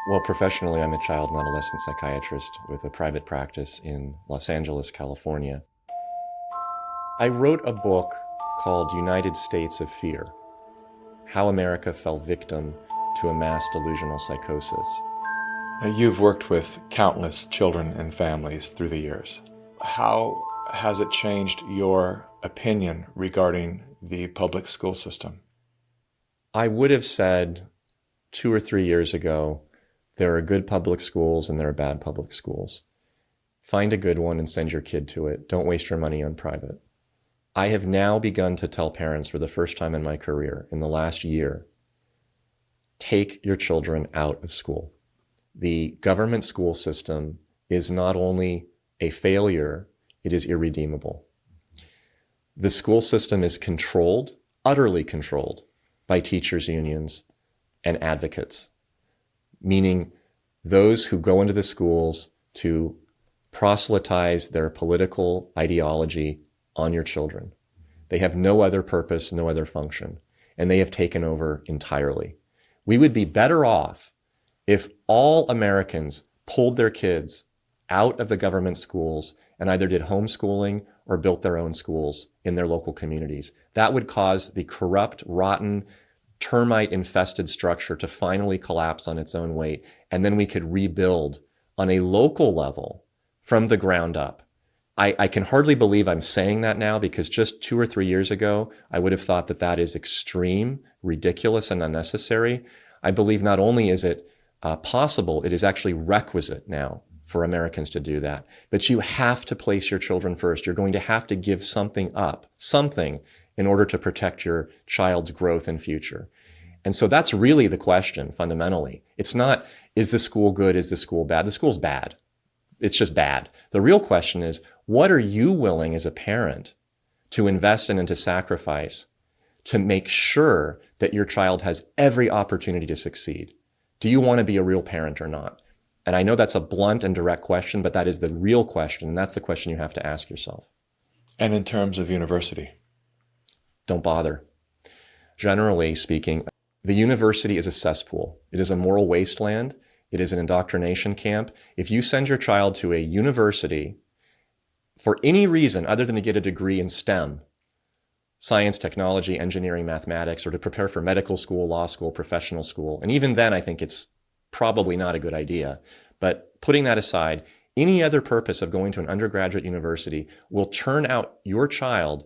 Well, professionally, I'm a child and adolescent psychiatrist with a private practice in Los Angeles, California. I wrote a book called United States of Fear: How America Fell Victim to a Mass Delusional Psychosis. You've worked with countless children and families through the years. How has it changed your opinion regarding the public school system? I would have said 2 or 3 years ago, there are good public schools and there are bad public schools. Find a good one and send your kid to it. Don't waste your money on private. I have now begun to tell parents for the first time in my career, in the last year, take your children out of school. The government school system is not only a failure, it is irredeemable. The school system is controlled, utterly controlled, by teachers' unions and advocates, meaning those who go into the schools to proselytize their political ideology on your children. They have no other purpose, no other function, and they have taken over entirely. We would be better off if all Americans pulled their kids out of the government schools and either did homeschooling or built their own schools in their local communities. That would cause the corrupt, rotten, termite-infested structure to finally collapse on its own weight, and then we could rebuild on a local level from the ground up. I can hardly believe I'm saying that now, because just 2 or 3 years ago, I would have thought that that is extreme, ridiculous, and unnecessary. I believe not only is it possible, it is actually requisite now for Americans to do that. But you have to place your children first. You're going to have to give something up, something, in order to protect your child's growth and future. And so that's really the question, fundamentally. It's not, is the school good? Is the school bad? The school's bad. It's just bad. The real question is, what are you willing as a parent to invest in and to sacrifice to make sure that your child has every opportunity to succeed? Do you want to be a real parent or not? And I know that's a blunt and direct question, but that is the real question. And that's the question you have to ask yourself. And in terms of university? Don't bother. Generally speaking, the university is a cesspool. It is a moral wasteland. It is an indoctrination camp. If you send your child to a university for any reason other than to get a degree in STEM, science, technology, engineering, mathematics, or to prepare for medical school, law school, professional school, and even then I think it's probably not a good idea. But putting that aside, any other purpose of going to an undergraduate university will turn out your child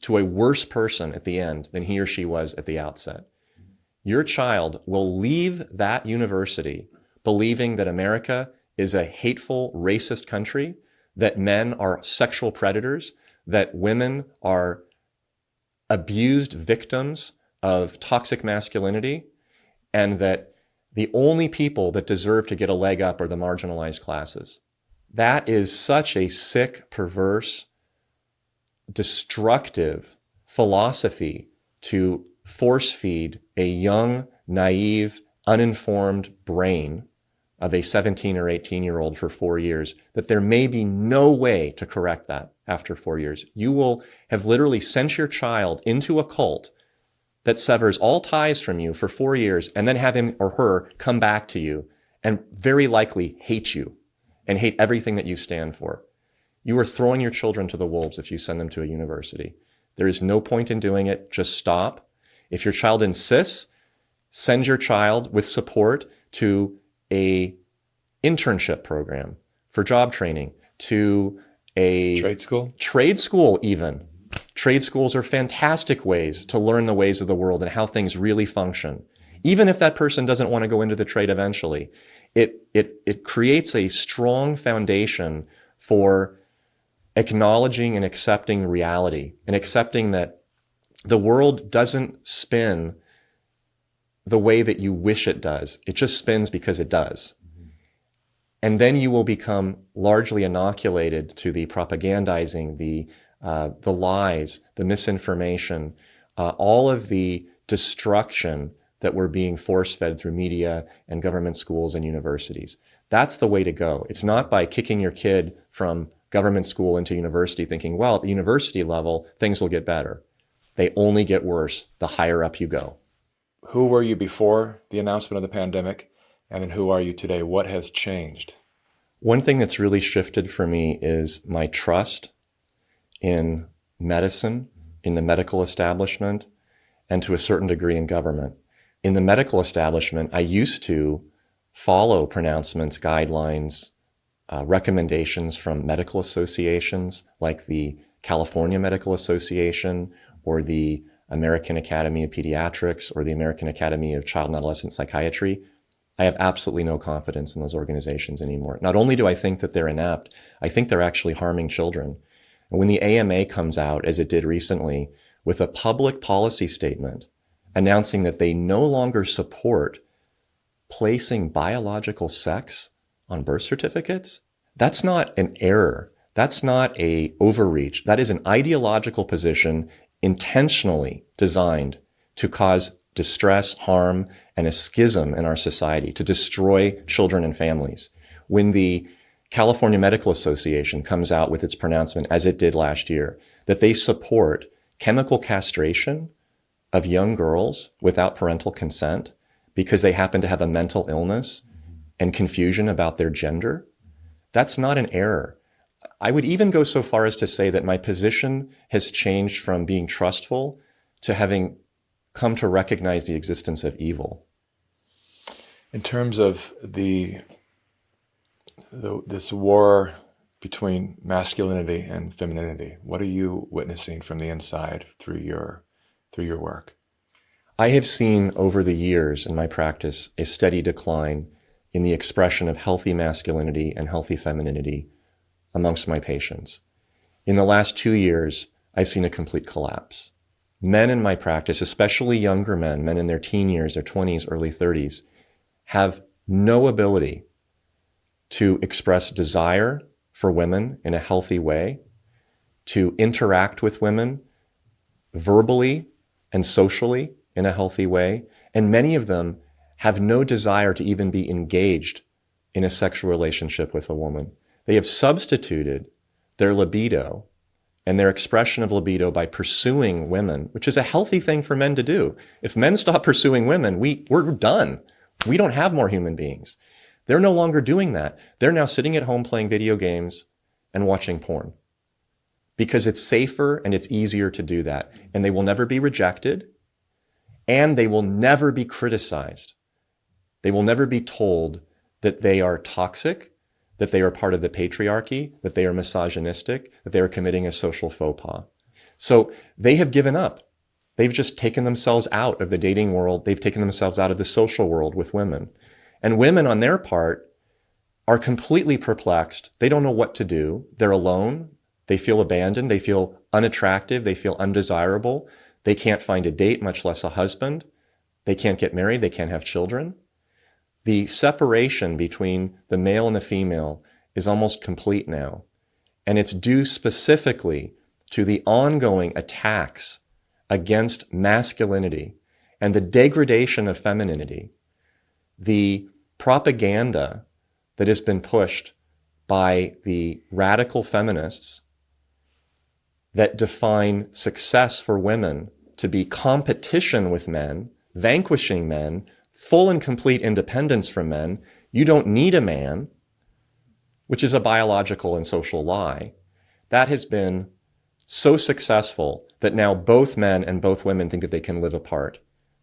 to a worse person at the end than he or she was at the outset. Your child will leave that university believing that America is a hateful, racist country, that men are sexual predators, that women are abused victims of toxic masculinity, and that the only people that deserve to get a leg up are the marginalized classes. That is such a sick, perverse, destructive philosophy to force feed a young, naive, uninformed brain of a 17 or 18-year-old for 4 years, that there may be no way to correct that after 4 years. You will have literally sent your child into a cult that severs all ties from you for 4 years and then have him or her come back to you and very likely hate you and hate everything that you stand for. You are throwing your children to the wolves if you send them to a university. There is no point in doing it. Just stop. If your child insists, send your child with support to a internship program for job training, to a trade school even. Trade schools are fantastic ways to learn the ways of the world and how things really function. Even if that person doesn't want to go into the trade eventually, it creates a strong foundation for acknowledging and accepting reality and accepting that the world doesn't spin the way that you wish it does. It just spins because it does. And then you will become largely inoculated to the propagandizing, the lies, the misinformation, all of the destruction that we're being force-fed through media and government schools and universities. That's the way to go. It's not by kicking your kid from government school into university thinking, well, at the university level, things will get better. They only get worse the higher up you go. Who were you before the announcement of the pandemic, And then who are you today? What has changed? One thing that's really shifted for me is my trust in medicine, in the medical establishment, and to a certain degree in government. In the medical establishment, I used to follow pronouncements, guidelines, recommendations from medical associations like the California Medical Association or the American Academy of Pediatrics or the American Academy of Child and Adolescent Psychiatry. I have absolutely no confidence in those organizations anymore. Not only do I think that they're inept, I think they're actually harming children. And when the AMA comes out, as it did recently, with a public policy statement announcing that they no longer support placing biological sex on birth certificates, that's not an error. That's not an overreach. That is an ideological position intentionally designed to cause distress, harm, and a schism in our society, to destroy children and families. When the California Medical Association comes out with its pronouncement, as it did last year, that they support chemical castration of young girls without parental consent because they happen to have a mental illness and confusion about their gender, that's not an error. I would even go so far as to say that my position has changed from being trustful to having come to recognize the existence of evil. In terms of this war between masculinity and femininity, what are you witnessing from the inside through your work? I have seen over the years in my practice a steady decline in the expression of healthy masculinity and healthy femininity amongst my patients. In the last 2 years, I've seen a complete collapse. Men in my practice, especially younger men in their teen years, their 20s, early 30s, have no ability to express desire for women in a healthy way, to interact with women verbally and socially in a healthy way, and many of them have no desire to even be engaged in a sexual relationship with a woman. They have substituted their libido and their expression of libido by pursuing women, which is a healthy thing for men to do. If men stop pursuing women, we're done. We don't have more human beings. They're no longer doing that. They're now sitting at home playing video games and watching porn because it's safer and it's easier to do that. And they will never be rejected and they will never be criticized. They will never be told that they are toxic, that they are part of the patriarchy, that they are misogynistic, that they are committing a social faux pas. So they have given up. They've just taken themselves out of the dating world. They've taken themselves out of the social world with women. And women on their part are completely perplexed. They don't know what to do. They're alone. They feel abandoned. They feel unattractive. They feel undesirable. They can't find a date, much less a husband. They can't get married. They can't have children. The separation between the male and the female is almost complete now. And it's due specifically to the ongoing attacks against masculinity and the degradation of femininity, the propaganda that has been pushed by the radical feminists that define success for women to be competition with men, vanquishing men, full and complete independence from men. You don't need a man, which is a biological and social lie. That has been so successful that now both men and both women think that they can live apart.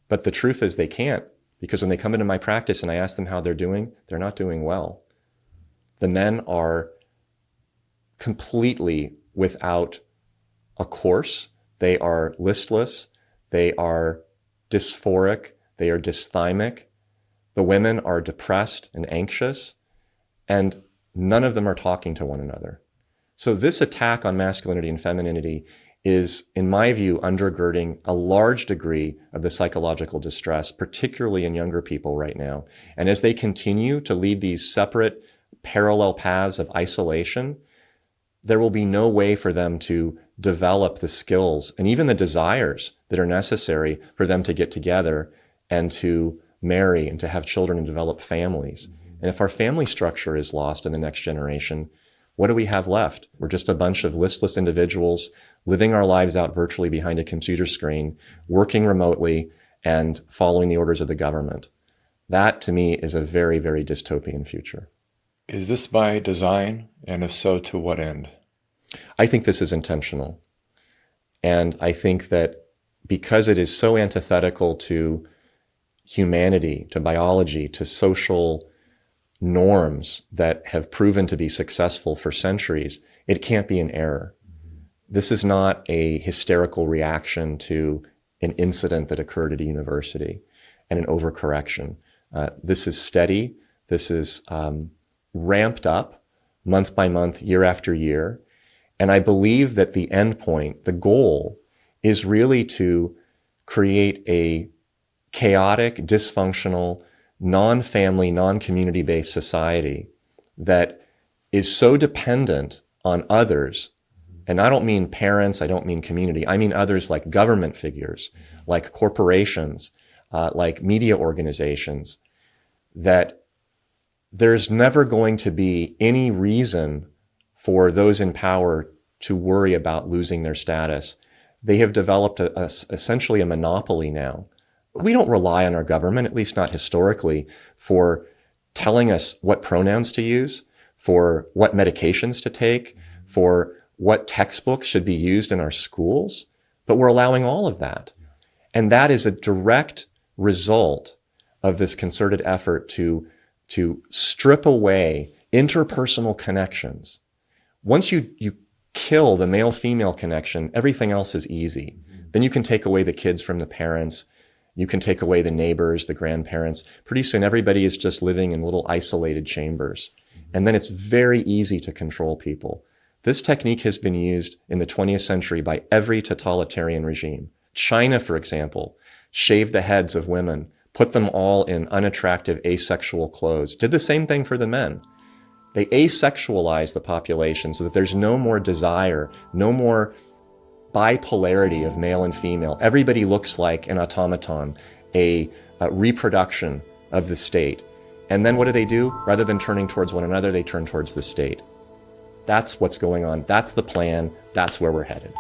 But the truth is they can't, because when they come into my practice and I ask them how they're doing, they're not doing well. The men are completely without a course. They are listless. They are dysphoric. They are dysthymic. The women are depressed and anxious, and none of them are talking to one another. So this attack on masculinity and femininity is, in my view, undergirding a large degree of the psychological distress, particularly in younger people right now. And as they continue to lead these separate parallel paths of isolation, there will be no way for them to develop the skills and even the desires that are necessary for them to get together and to marry and to have children and develop families. And if our family structure is lost in the next generation, what do we have left? We're just a bunch of listless individuals living our lives out virtually behind a computer screen, working remotely and following the orders of the government. That, to me, is a very, very dystopian future. Is this by design? And if so, to what end? I think this is intentional. And I think that because it is so antithetical to humanity, to biology, to social norms that have proven to be successful for centuries, it can't be an error. This is not a hysterical reaction to an incident that occurred at a university and an overcorrection. This is steady. This is ramped up month by month, year after year. And I believe that the end point, the goal, is really to create a chaotic, dysfunctional, non-family, non-community-based society that is so dependent on others. And I don't mean parents, I don't mean community. I mean others like government figures, like corporations, like media organizations, that there's never going to be any reason for those in power to worry about losing their status. They have developed essentially a monopoly now. We don't rely on our government, at least not historically, for telling us what pronouns to use, for what medications to take, for what textbooks should be used in our schools, but we're allowing all of that. And that is a direct result of this concerted effort to strip away interpersonal connections. Once you kill the male-female connection, everything else is easy. Then you can take away the kids from the parents. You can take away the neighbors, the grandparents. Pretty soon, everybody is just living in little isolated chambers. And then it's very easy to control people. This technique has been used in the 20th century by every totalitarian regime. China, for example, shaved the heads of women, put them all in unattractive asexual clothes, did the same thing for the men. They asexualized the population so that there's no more desire, no more bipolarity of male and female. Everybody looks like an automaton, a reproduction of the state. And then what do? Rather than turning towards one another, they turn towards the state. That's what's going on. That's the plan. That's where we're headed.